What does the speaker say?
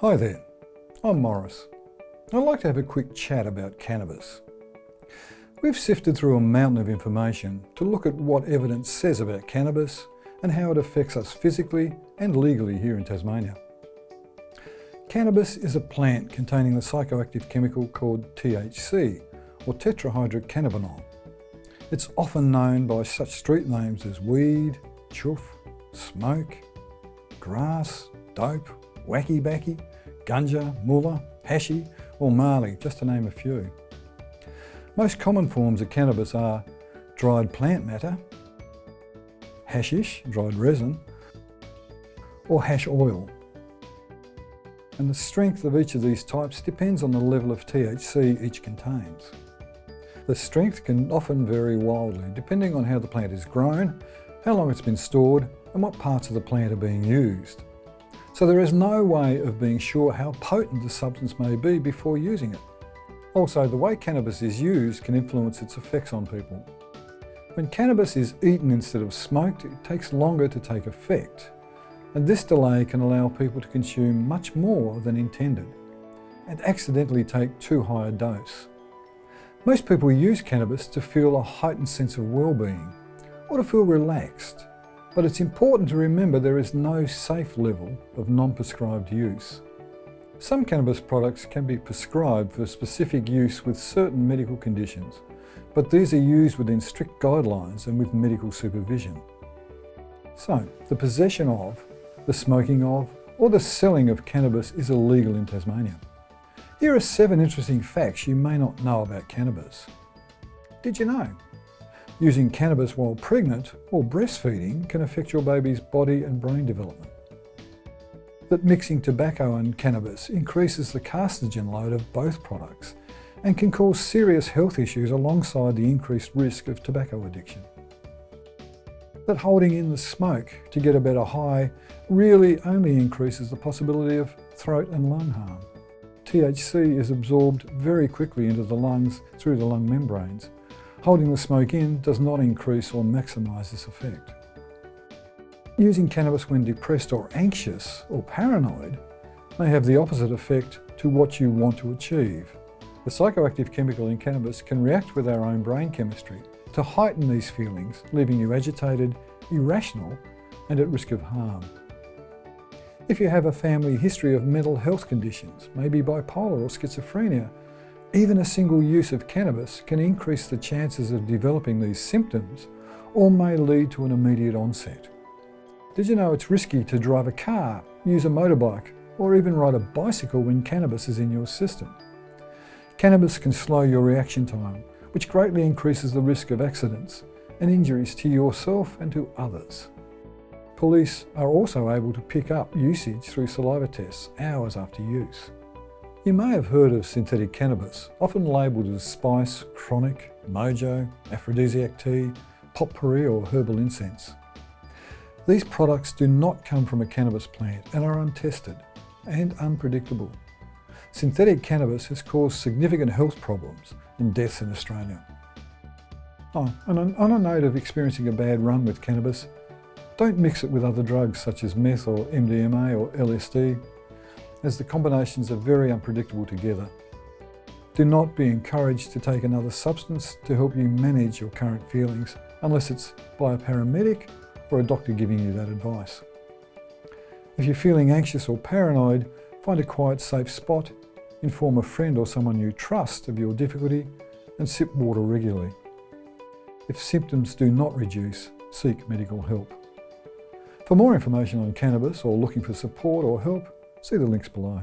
Hi there, I'm Maurice. I'd like to have a quick chat about cannabis. We've sifted through a mountain of information to look at what evidence says about cannabis and how it affects us physically and legally here in Tasmania. Cannabis is a plant containing the psychoactive chemical called THC, or tetrahydrocannabinol. It's often known by such street names as weed, chuff, smoke, grass, dope, wacky backy, ganja, mullah, hashi or mali, just to name a few. Most common forms of cannabis are dried plant matter, hashish, dried resin, or hash oil. And the strength of each of these types depends on the level of THC each contains. The strength can often vary wildly depending on how the plant is grown, how long it's been stored, and what parts of the plant are being used. So there is no way of being sure how potent the substance may be before using it. Also, the way cannabis is used can influence its effects on people. When cannabis is eaten instead of smoked, it takes longer to take effect, and this delay can allow people to consume much more than intended and accidentally take too high a dose. Most people use cannabis to feel a heightened sense of well-being or to feel relaxed. But it's important to remember there is no safe level of non-prescribed use. Some cannabis products can be prescribed for specific use with certain medical conditions, but these are used within strict guidelines and with medical supervision. So, the possession of, the smoking of, or the selling of cannabis is illegal in Tasmania. Here are 7 interesting facts you may not know about cannabis. Did you know? Using cannabis while pregnant or breastfeeding can affect your baby's body and brain development. That mixing tobacco and cannabis increases the carcinogen load of both products and can cause serious health issues alongside the increased risk of tobacco addiction. That holding in the smoke to get a better high really only increases the possibility of throat and lung harm. THC is absorbed very quickly into the lungs through the lung membranes. Holding the smoke in does not increase or maximise this effect. Using cannabis when depressed or anxious or paranoid may have the opposite effect to what you want to achieve. The psychoactive chemical in cannabis can react with our own brain chemistry to heighten these feelings, leaving you agitated, irrational and at risk of harm. If you have a family history of mental health conditions, maybe bipolar or schizophrenia, even a single use of cannabis can increase the chances of developing these symptoms or may lead to an immediate onset. Did you know it's risky to drive a car, use a motorbike, or even ride a bicycle when cannabis is in your system? Cannabis can slow your reaction time, which greatly increases the risk of accidents and injuries to yourself and to others. Police are also able to pick up usage through saliva tests hours after use. You may have heard of synthetic cannabis, often labelled as spice, chronic, mojo, aphrodisiac tea, potpourri or herbal incense. These products do not come from a cannabis plant and are untested and unpredictable. Synthetic cannabis has caused significant health problems and deaths in Australia. And on a note of experiencing a bad run with cannabis, don't mix it with other drugs such as meth or MDMA or LSD, as the combinations are very unpredictable together. Do not be encouraged to take another substance to help you manage your current feelings unless it's by a paramedic or a doctor giving you that advice. If you're feeling anxious or paranoid, find a quiet, safe spot, inform a friend or someone you trust of your difficulty, and sip water regularly. If symptoms do not reduce, seek medical help. For more information on cannabis or looking for support or help, see the links below.